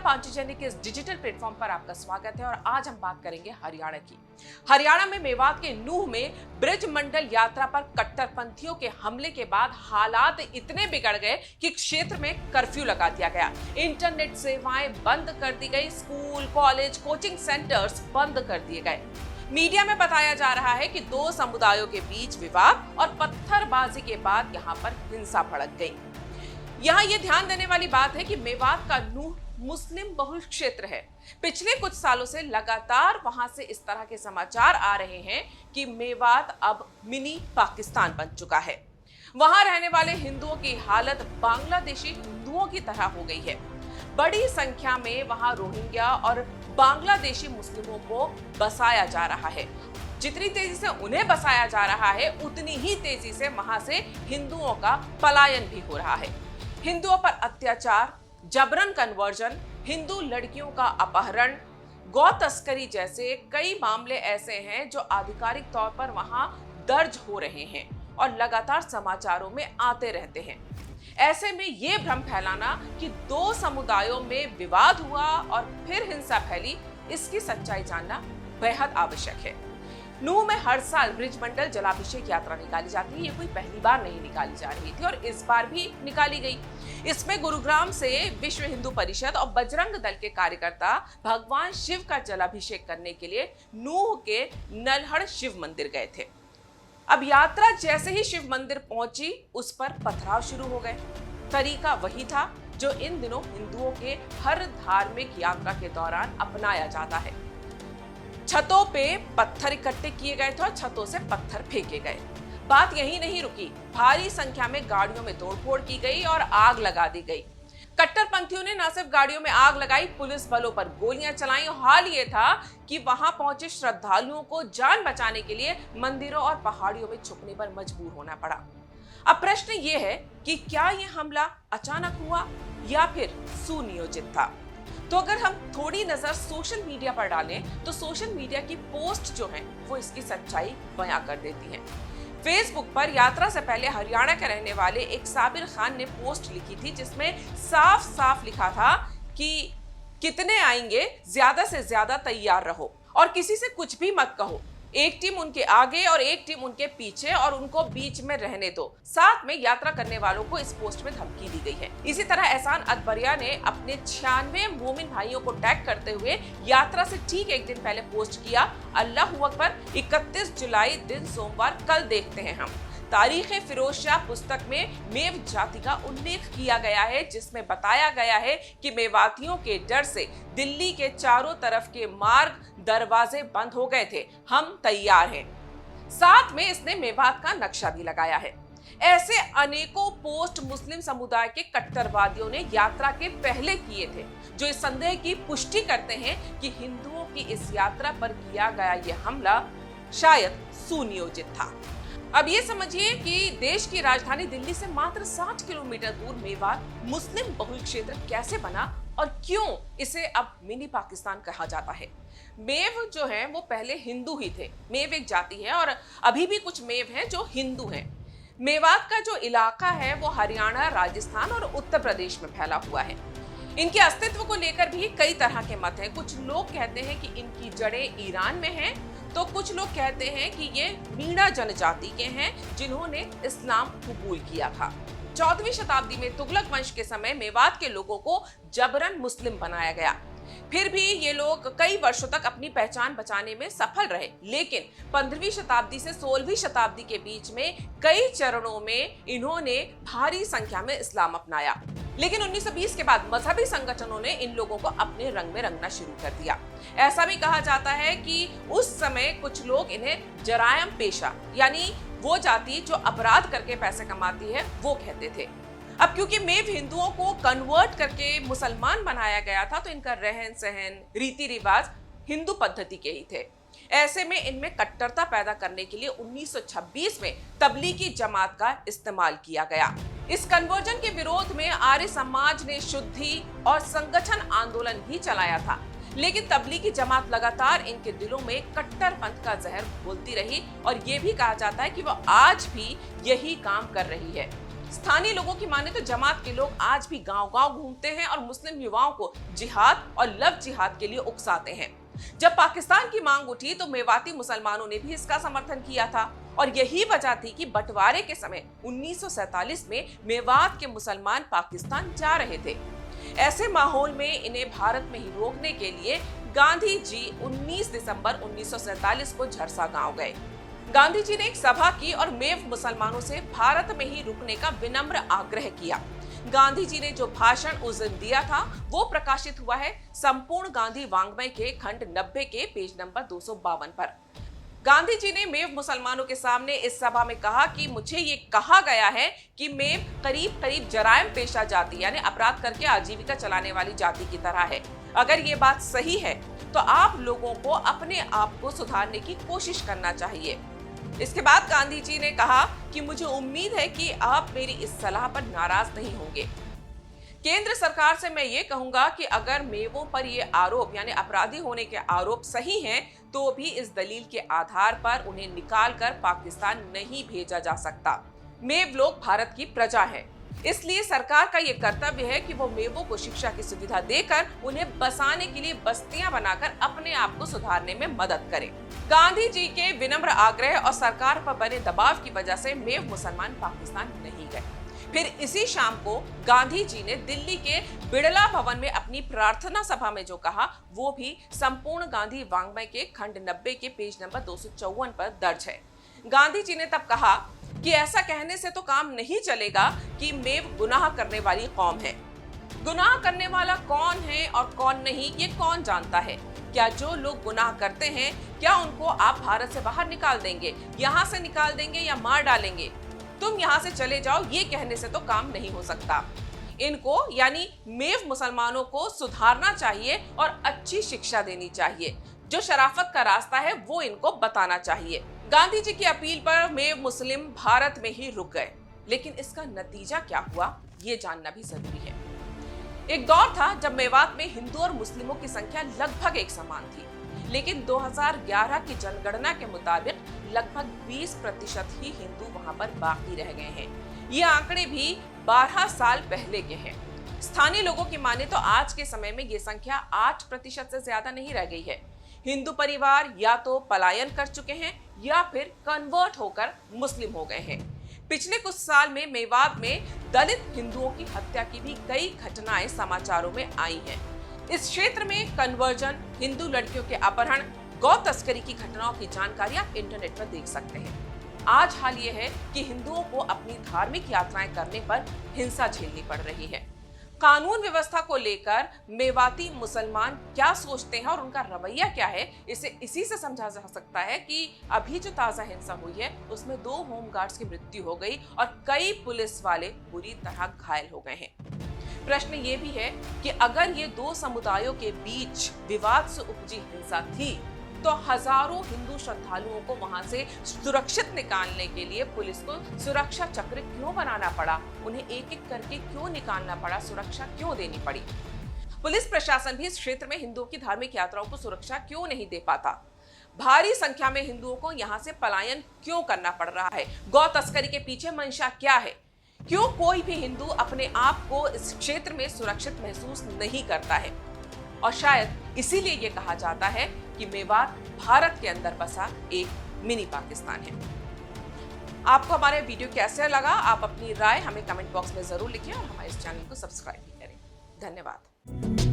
पांचजन्य के इस digital platform पर आपका स्वागत है और आज हम बात करेंगे हरियाणा की। हरियाणा में मेवात के नूह में ब्रिज मंडल यात्रा पर कट्टरपंथियों के हमले के बाद हालात इतने बिगड़ गए कि क्षेत्र में कर्फ्यू लगा दिया गया। इंटरनेट सेवाएं बंद कर दी गई, स्कूल, कॉलेज, कोचिंग सेंटर्स बंद कर दिए गए। मीडिया में बताया जा रहा है कि दो समुदायों के बीच विवाद और पत्थरबाजी के बाद यहाँ पर हिंसा भड़क गई। यहाँ ये ध्यान देने वाली बात है कि मेवात का नूह मुस्लिम बहुल क्षेत्र है। पिछले कुछ सालों से लगातार वहां से इस तरह के समाचार आ रहे हैं कि मेवात अब मिनी पाकिस्तान बन चुका है। वहां रहने वाले हिंदुओं की हालत बांग्लादेशी हिंदुओं की तरह हो गई है। बड़ी संख्या में वहां रोहिंग्या और बांग्लादेशी मुस्लिमों को बसाया जा रहा है। जितनी तेजी से उन्हें बसाया जा रहा है, उतनी ही तेजी से वहां से हिंदुओं का पलायन भी हो रहा है। हिंदुओं पर अत्याचार, जबरन कन्वर्जन, हिंदू लड़कियों का अपहरण, गौ तस्करी जैसे कई मामले ऐसे हैं जो आधिकारिक तौर पर वहां दर्ज हो रहे हैं और लगातार समाचारों में आते रहते हैं। ऐसे में ये भ्रम फैलाना कि दो समुदायों में विवाद हुआ और फिर हिंसा फैली, इसकी सच्चाई जानना बेहद आवश्यक है। नूह में हर साल ब्रिजमंडल जलाभिषेक यात्रा निकाली जाती है। ये कोई पहली बार नहीं निकाली जा रही थी और इस बार भी निकाली गई। इसमें गुरुग्राम से विश्व हिंदू परिषद और बजरंग दल के कार्यकर्ता भगवान शिव का जलाभिषेक करने के लिए नूह के नल्हड़ शिव मंदिर गए थे। अब यात्रा जैसे ही शिव मंदिर पहुंची, उस पर पथराव शुरू हो गए। तरीका वही था जो इन दिनों हिंदुओं के हर धार्मिक यात्रा के दौरान अपनाया जाता है। छतों पे पत्थर इकट्ठे किए गए थे और छतों से पत्थर फेंके गए। बात यही नहीं रुकी, भारी संख्या में गाड़ियों में तोड़फोड़ की गई और आग लगा दी गई। कट्टरपंथियों ने न सिर्फ गाड़ियों में आग लगाई, पुलिस बलों पर गोलियां चलाई। हाल ये था कि वहां पहुंचे श्रद्धालुओं को जान बचाने के लिए मंदिरों और पहाड़ियों में छुपने पर मजबूर होना पड़ा। अब प्रश्न ये है कि क्या ये हमला अचानक हुआ या फिर सुनियोजित था? तो अगर हम थोड़ी नजर सोशल मीडिया पर डालें तो सोशल मीडिया की पोस्ट जो है वो इसकी सच्चाई बयां कर देती है। फेसबुक पर यात्रा से पहले हरियाणा के रहने वाले एक साबिर खान ने पोस्ट लिखी थी जिसमें साफ साफ लिखा था कि कितने आएंगे, ज्यादा से ज्यादा तैयार रहो और किसी से कुछ भी मत कहो। एक टीम उनके आगे और एक टीम उनके पीछे और उनको बीच में रहने दो। साथ में यात्रा करने वालों को इस पोस्ट में धमकी दी गई है। इसी तरह एहसान अकबरिया ने अपने 96 मोमिन भाइयों को टैग करते हुए यात्रा से ठीक एक दिन पहले पोस्ट किया, अल्लाहू अकबर, 31 जुलाई दिन सोमवार, कल देखते हैं हम। तारीख फिरोज शाह पुस्तक में मेव जाति का उल्लेख किया गया है जिसमें बताया गया है कि मेवातियों के डर से दिल्ली के चारों तरफ के मार्ग दरवाजे बंद हो गए थे, हम तैयार हैं। साथ में इसने मेवात का नक्शा भी लगाया है। ऐसे अनेकों पोस्ट मुस्लिम समुदाय के कट्टरवादियों ने यात्रा के पहले किए थे जो इस संदेह की पुष्टि करते हैं कि हिंदुओं की इस यात्रा पर किया गया यह हमला शायद सुनियोजित था। अब ये समझिए कि देश की राजधानी दिल्ली से मात्र 60 किलोमीटर दूर मेवात मुस्लिम बहुल क्षेत्र कैसे बना और क्यों इसे अब मिनी पाकिस्तान कहा जाता है। मेव जो है वो पहले हिंदू ही थे। मेव एक जाति है और अभी भी कुछ मेव हैं जो हिंदू हैं। मेवात का जो इलाका है वो हरियाणा, राजस्थान और उत्तर प्रदेश में फैला हुआ है। इनके अस्तित्व को लेकर भी कई तरह के मत हैं। कुछ लोग कहते हैं कि इनकी जड़ें ईरान में हैं, तो कुछ लोग कहते हैं कि ये मीणा जनजाति के हैं जिन्होंने इस्लाम कबूल किया था। 14वीं शताब्दी में तुगलक वंश के समय मेवात के लोगों को जबरन मुस्लिम बनाया गया। फिर भी ये लोग कई वर्षों तक अपनी पहचान बचाने में सफल रहे, लेकिन 15वीं शताब्दी से 16वीं शताब्दी के बीच में कई चरणों में इन्होंने भारी संख्या में इस्लाम अपनाया। लेकिन 1920 के बाद मजहबी संगठनों ने इन लोगों को अपने रंग में रंगना शुरू कर दिया। ऐसा भी कहा जाता है कि उस समय कुछ लोग इन्हें जरायम पेशा यानी वो जाति जो अपराध करके पैसे कमाती है वो कहते थे। अब क्योंकि मेव हिंदुओं को कन्वर्ट करके मुसलमान बनाया गया था तो इनका रहन सहन, रीति रिवाज हिंदू पद्धति के ही थे। ऐसे में इनमें कट्टरता पैदा करने के लिए 1926 में तबलीगी जमात का इस्तेमाल किया गया। इस कन्वर्जन के विरोध में आर्य समाज ने शुद्धि और संगठन आंदोलन भी चलाया था, लेकिन तबलीगी जमात लगातार इनके दिलों में कट्टरपंथ का जहर घोलती रही और ये भी कहा जाता है कि वो आज भी यही काम कर रही है। स्थानीय लोगों की माने तो जमात के लोग आज भी गांव-गांव घूमते हैं और मुस्लिम युवाओं को जिहाद और लव जिहाद के लिए उकसाते हैं। जब पाकिस्तान की मांग उठी तो मेवाती मुसलमानों ने भी इसका समर्थन किया था और यही वजह थी कि बंटवारे के समय 1947 में मेवात के मुसलमान पाकिस्तान जा रहे थे। ऐसे माहौल में इन्हें भारत में ही रोकने के लिए गांधी जी 19 दिसंबर 1947 को झरसा गांव गए। गांधी जी ने एक सभा की और मेव मुसलमानों से भारत में ही रुकने का विनम्र आग्रह किया। गांधी जी ने जो भाषण उस दिन दिया था वो प्रकाशित हुआ है संपूर्ण गांधी वाङ्मय के खंड 90 के पेज नंबर 252 पर। गांधी जी ने मेव मुसलमानों के सामने इस सभा में कहा कि मुझे ये कहा गया है कि मेव करीब करीब जरायम पेशा जाति यानी अपराध करके आजीविका चलाने वाली जाति की तरह है। अगर ये बात सही है तो आप लोगों को अपने आप को सुधारने की कोशिश करना चाहिए। इसके बाद गांधी जी ने कहा कि मुझे उम्मीद है कि आप मेरी इस सलाह पर नाराज नहीं होंगे। केंद्र सरकार से मैं ये कहूंगा कि अगर मेवों पर ये आरोप यानी अपराधी होने के आरोप सही हैं, तो भी इस दलील के आधार पर उन्हें निकाल कर पाकिस्तान नहीं भेजा जा सकता। मेव लोग भारत की प्रजा है, इसलिए सरकार का ये कर्तव्य है कि वो मेवों को शिक्षा की सुविधा देकर उन्हें बसाने के लिए बस्तियां बनाकर अपने आप को सुधारने में मदद करे। गांधी जी के विनम्र आग्रह और सरकार पर बने दबाव की वजह से मेव मुसलमान पाकिस्तान नहीं गए। फिर इसी शाम को गांधी जी ने दिल्ली के बिड़ला भवन में अपनी प्रार्थना सभा में जो कहा वो भी संपूर्ण गांधी वाङ्मय के खंड 90 के पेज नंबर 254 पर दर्ज है। गांधी जी ने तब कहा कि ऐसा कहने से तो काम नहीं चलेगा कि मेव गुनाह करने वाली कौम है। गुनाह करने वाला कौन है और कौन नहीं ये कौन जानता है? क्या जो लोग गुनाह करते हैं क्या उनको आप भारत से बाहर निकाल देंगे, यहाँ से निकाल देंगे या मार डालेंगे? तुम यहाँ से चले जाओ ये कहने से तो काम नहीं हो सकता। इनको यानी मेव मुसलमानों को सुधारना चाहिए और अच्छी शिक्षा देनी चाहिए। जो शराफत का रास्ता है वो इनको बताना चाहिए। गांधी जी की अपील पर मेव मुस्लिम भारत में ही रुक गए, लेकिन इसका नतीजा क्या हुआ ये जानना भी जरूरी है। एक दौर था जब मेवात में हिंदू और मुस्लिमों की संख्या लगभग एक समान थी, लेकिन 2011 की जनगणना के मुताबिक लगभग 20% ही हिंदू वहां पर बाकी रह गए हैं। ये आंकड़े भी 12 साल पहले के हैं। स्थानीय लोगों की माने तो आज के समय में ये संख्या 8% से ज्यादा नहीं रह गई है। हिंदू परिवार या तो पलायन कर चुके हैं या फिर कन्वर्ट होकर मुस्लिम हो गए हैं। पिछले कुछ साल में मेवात में दलित हिंदुओं की हत्या की भी कई घटनाएं समाचारों में आई हैं। इस क्षेत्र में कन्वर्जन, हिंदू लड़कियों के अपहरण, गौ तस्करी की घटनाओं की जानकारी आप इंटरनेट पर देख सकते हैं। आज हाल ये है कि हिंदुओं को अपनी धार्मिक यात्राएं करने पर हिंसा झेलनी पड़ रही है। कानून व्यवस्था को लेकर मेवाती मुसलमान क्या सोचते हैं और उनका रवैया क्या है, इसे इसी से समझा जा सकता है कि अभी जो ताजा हिंसा हुई है उसमें 2 होमगार्ड्स की मृत्यु हो गई और कई पुलिस वाले बुरी तरह घायल हो गए हैं। प्रश्न ये भी है कि अगर ये 2 समुदायों के बीच विवाद से उपजी हिंसा थी तो हजारों हिंदू श्रद्धालुओं को वहां से सुरक्षित निकालने के लिए पुलिस को सुरक्षा चक्र क्यों बनाना पड़ा? उन्हें एक एक करके क्यों निकालना पड़ा? सुरक्षा क्यों देनी पड़ी? पुलिस प्रशासन भी इस क्षेत्र में हिंदुओं की धार्मिक यात्राओं को सुरक्षा क्यों नहीं दे पाता? भारी संख्या में हिंदुओं को यहाँ से पलायन क्यों करना पड़ रहा है? गौ तस्करी के पीछे मंशा क्या है? क्यों कोई भी हिंदू अपने आप को इस क्षेत्र में सुरक्षित महसूस नहीं करता है? और शायद इसीलिए ये कहा जाता है कि मेवात भारत के अंदर बसा एक मिनी पाकिस्तान है। आपको हमारे वीडियो कैसे लगा? आप अपनी राय हमें कमेंट बॉक्स में जरूर लिखें और हमारे इस चैनल को सब्सक्राइब भी करें। धन्यवाद।